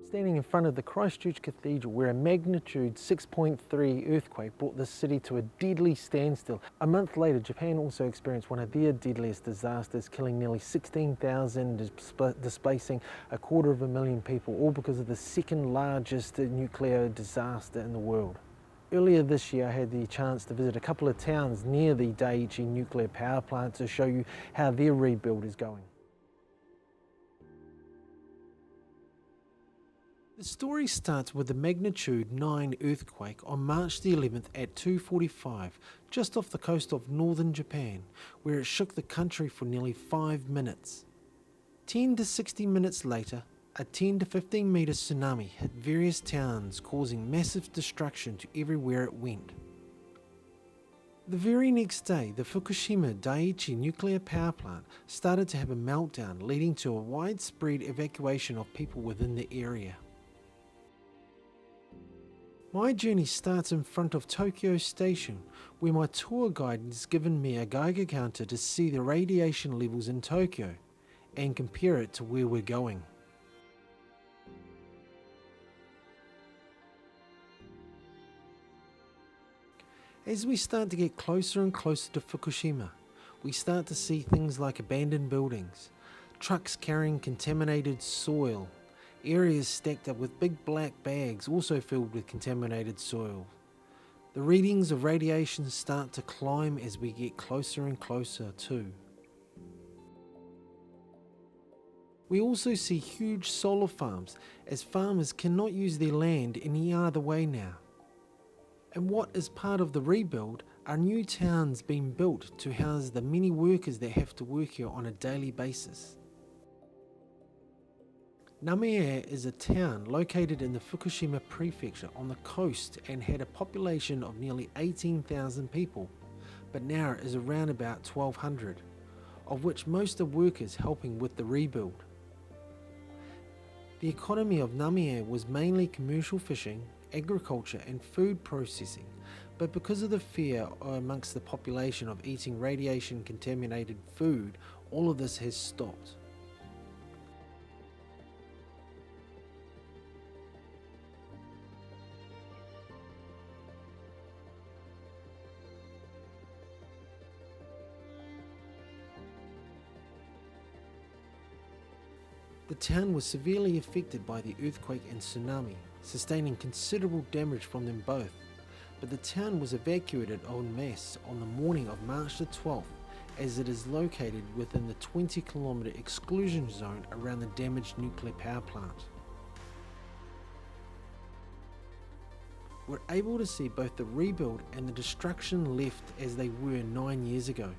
Standing in front of the Christchurch Cathedral, where a magnitude 6.3 earthquake brought the city to a deadly standstill. A month later, Japan also experienced one of their deadliest disasters, killing nearly 16,000, displacing 250,000 people, all because of the second largest nuclear disaster in the world. Earlier this year, I had the chance to visit a couple of towns near the Daiichi Nuclear Power Plant to show you how their rebuild is going. The story starts with the magnitude 9 earthquake on March the 11th at 2:45, just off the coast of northern Japan, where it shook the country for nearly 5 minutes. 10 to 60 minutes later, a 10 to 15 metre tsunami hit various towns, causing massive destruction to everywhere it went. The very next day, the Fukushima Daiichi Nuclear Power Plant started to have a meltdown, leading to a widespread evacuation of people within the area. My journey starts in front of Tokyo Station, where my tour guide has given me a Geiger counter to see the radiation levels in Tokyo and compare it to where we're going. As we start to get closer and closer to Fukushima, we start to see things like abandoned buildings, trucks carrying contaminated soil, areas stacked up with big black bags also filled with contaminated soil. The readings of radiation start to climb as we get closer and closer too. We also see huge solar farms, as farmers cannot use their land any other way now. And what is part of the rebuild are new towns being built to house the many workers that have to work here on a daily basis. Namie is a town located in the Fukushima prefecture on the coast and had a population of nearly 18,000 people, but now it is around about 1,200, of which most are workers helping with the rebuild. The economy of Namie was mainly commercial fishing, agriculture and food processing, but because of the fear amongst the population of eating radiation contaminated food, all of this has stopped. The town was severely affected by the earthquake and tsunami, sustaining considerable damage from them both, but the town was evacuated en masse on the morning of March the 12th, as it is located within the 20-kilometre exclusion zone around the damaged nuclear power plant. We're able to see both the rebuild and the destruction left as they were 9 years ago.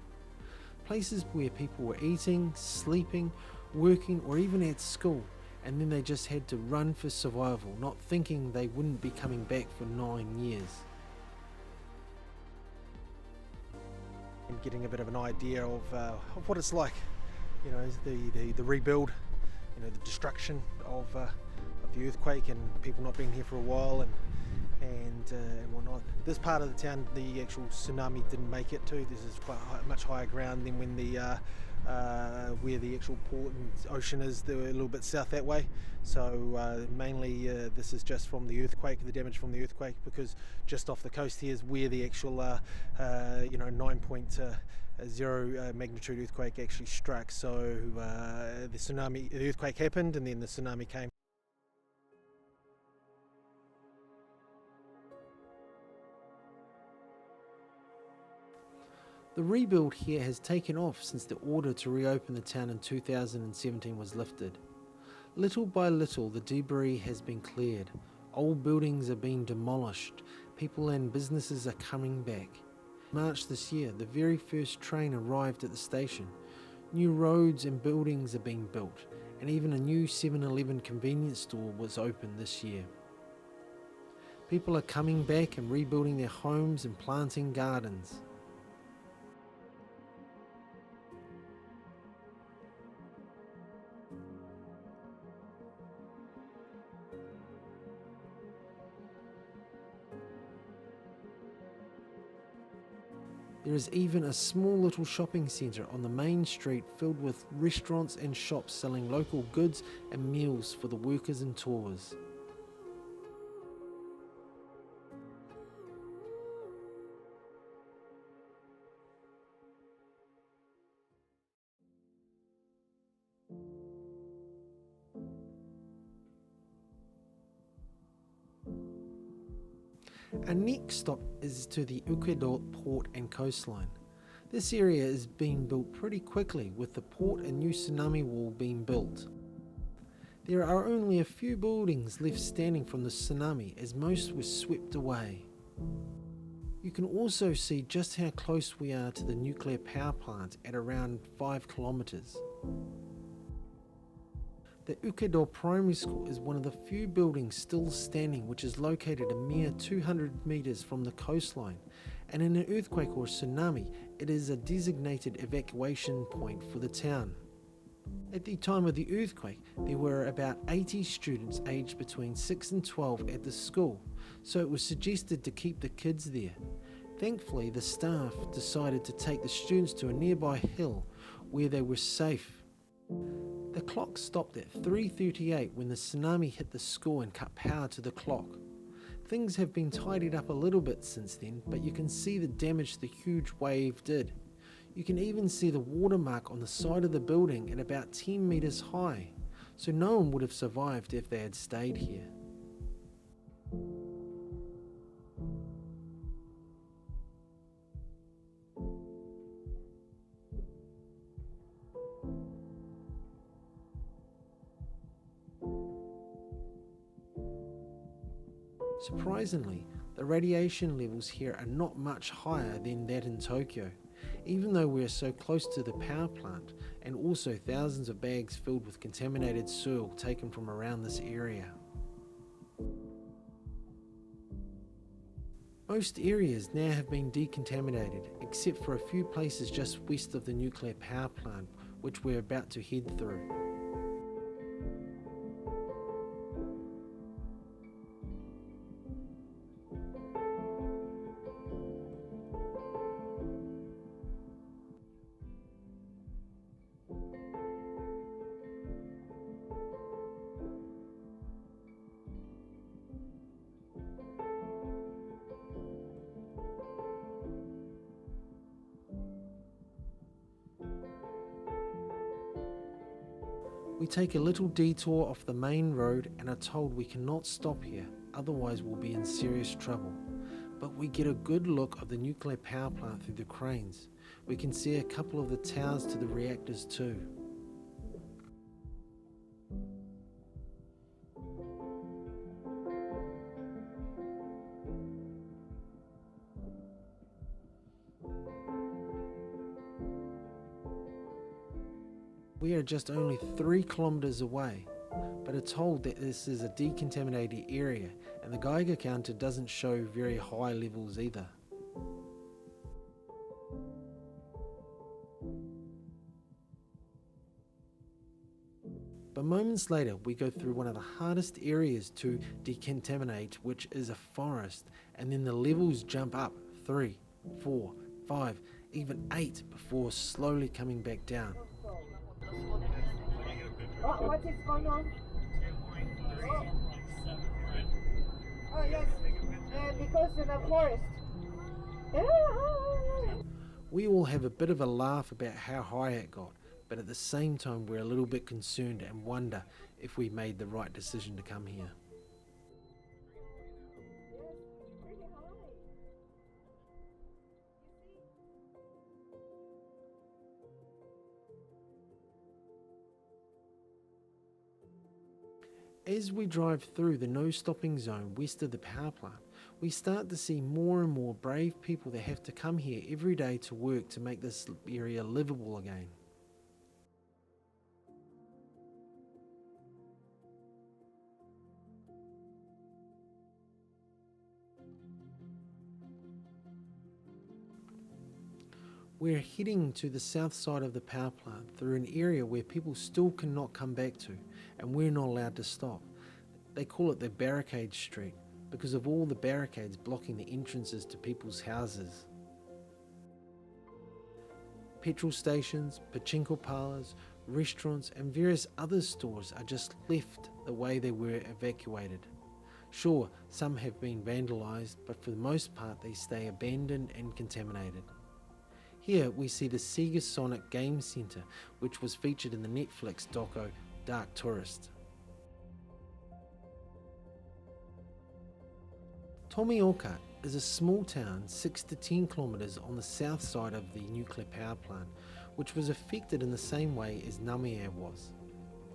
Places where people were eating, sleeping, working or even at school, and then they just had to run for survival, not thinking they wouldn't be coming back for 9 years. And getting a bit of an idea of what it's like, you know, the rebuild, you know, the destruction of the earthquake and people not being here for a while and whatnot. This part of the town, the actual tsunami didn't make it to. This is quite much higher ground than when the where the actual port and ocean is. They're a little bit south that way. So mainly this is just from the earthquake, the damage from the earthquake, because just off the coast here is where the actual 9.0 magnitude earthquake actually struck. So the earthquake happened and then the tsunami came. The rebuild here has taken off since the order to reopen the town in 2017 was lifted. Little by little the debris has been cleared, old buildings are being demolished, people and businesses are coming back. March this year, the very first train arrived at the station. New roads and buildings are being built, and even a new 7-Eleven convenience store was opened this year. People are coming back and rebuilding their homes and planting gardens. There is even a small little shopping centre on the main street filled with restaurants and shops selling local goods and meals for the workers and tours. Our next stop is to the Ecuador port and coastline. This area is being built pretty quickly, with the port and new Tsunami wall being built. There are only a few buildings left standing from the tsunami, as most were swept away. You can also see just how close we are to the nuclear power plant at around 5 kilometers. The Ecuador Primary School is one of the few buildings still standing, which is located a mere 200 meters from the coastline, and in an earthquake or tsunami, it is a designated evacuation point for the town. At the time of the earthquake, there were about 80 students aged between 6 and 12 at the school, so it was suggested to keep the kids there. Thankfully, the staff decided to take the students to a nearby hill where they were safe. The clock stopped at 3:38 when the tsunami hit the school and cut power to the clock. Things have been tidied up a little bit since then, but you can see the damage the huge wave did. You can even see the watermark on the side of the building at about 10 meters high, so no one would have survived if they had stayed here. Surprisingly, the radiation levels here are not much higher than that in Tokyo, even though we are so close to the power plant, and also thousands of bags filled with contaminated soil taken from around this area. Most areas now have been decontaminated, except for a few places just west of the nuclear power plant, which we're about to head through. We take a little detour off the main road and are told we cannot stop here, otherwise we'll be in serious trouble. But we get a good look of the nuclear power plant through the cranes. We can see a couple of the towers to the reactors too. We are just only 3 kilometers away, but are told that this is a decontaminated area and the Geiger counter doesn't show very high levels either. But moments later we go through one of the hardest areas to decontaminate, which is a forest, and then the levels jump up 3, 4, 5, even 8 before slowly coming back down. What is going on? Oh yes, because in the forest. We all have a bit of a laugh about how high it got, but at the same time we're a little bit concerned and wonder if we made the right decision to come here. As we drive through the no stopping zone west of the power plant, we start to see more and more brave people that have to come here every day to work to make this area livable again. We're heading to the south side of the power plant through an area where people still cannot come back to, and we're not allowed to stop. They call it the Barricade Street because of all the barricades blocking the entrances to people's houses. Petrol stations, pachinko parlours, restaurants and various other stores are just left the way they were evacuated. Sure, some have been vandalised, but for the most part they stay abandoned and contaminated. Here we see the Sega Sonic Game Centre, which was featured in the Netflix doco Dark Tourist. Tomioka is a small town 6 to 10 kilometres on the south side of the nuclear power plant, which was affected in the same way as Namie was.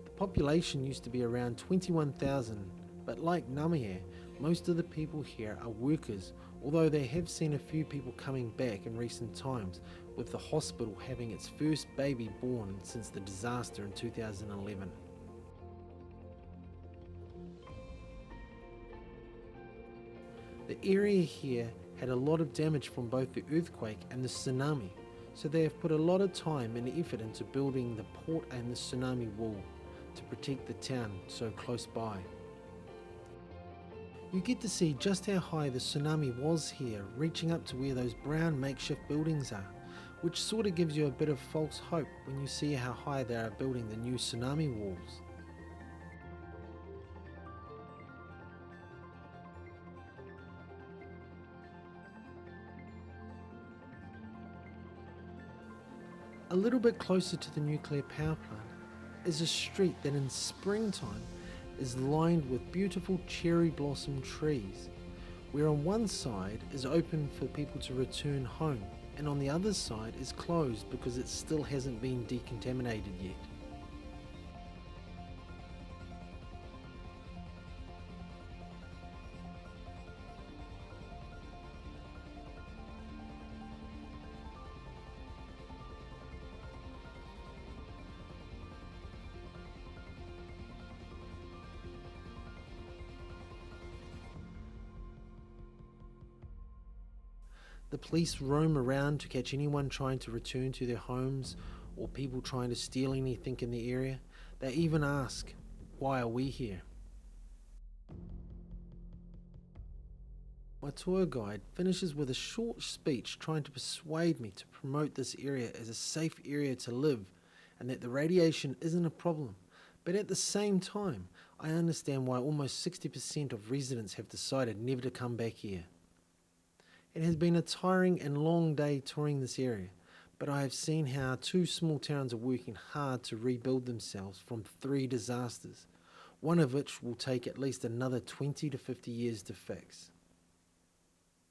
The population used to be around 21,000, but like Namie, most of the people here are workers, although they have seen a few people coming back in recent times, with the hospital having its first baby born since the disaster in 2011. The area here had a lot of damage from both the earthquake and the tsunami, so they have put a lot of time and effort into building the port and the tsunami wall to protect the town so close by. You get to see just how high the tsunami was here, reaching up to where those brown makeshift buildings are, which sort of gives you a bit of false hope when you see how high they are building the new tsunami walls. A little bit closer to the nuclear power plant is a street that in springtime is lined with beautiful cherry blossom trees, where on one side is open for people to return home and on the other side is closed because it still hasn't been decontaminated yet. The police roam around to catch anyone trying to return to their homes or people trying to steal anything in the area. They even ask, "Why are we here?" My tour guide finishes with a short speech trying to persuade me to promote this area as a safe area to live and that the radiation isn't a problem. But at the same time, I understand why almost 60% of residents have decided never to come back here. It has been a tiring and long day touring this area, but I have seen how two small towns are working hard to rebuild themselves from 3 disasters, one of which will take at least another 20 to 50 years to fix.